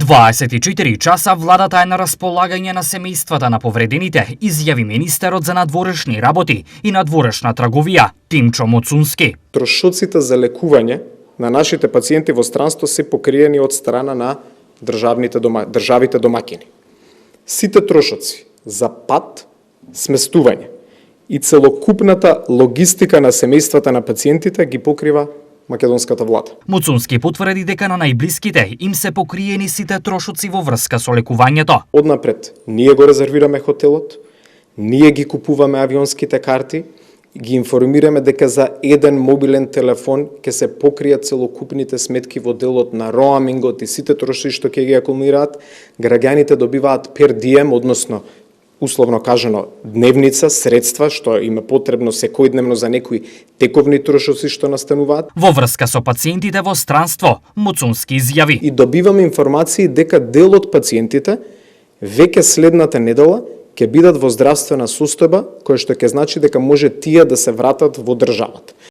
24 часа владата е на располагање на семејствата на повредените, изјави министерот за надворешни работи и надворешна трговија Тимчо Моцунски. Трошоците за лекување на нашите пациенти во странство се покриени од страна на државите домакини. Сите трошоци за пат, сместување и целокупната логистика на семејствата на пациентите ги покрива македонската влада. Моцунски потврди дека на најблиските им се покриени сите трошоци во врска со лекувањето. Однапред, ние го резервираме хотелот, ние ги купуваме авионските карти, ги информираме дека за еден мобилен телефон ќе се покријат целокупните сметки во делот на роамингот и сите трошоци што ќе ги акумулираат. Граѓаните добиваат per diem, односно условно кажано дневница, средства што им е потребно секојдневно за некои тековни трошоци што настануваат. Во врска со пациентите во странство, Моцунски изјави: И добиваме информации дека дел од пациентите веќе следната недела ќе бидат во здравствена состојба, која што ќе значи дека може тие да се вратат во државата.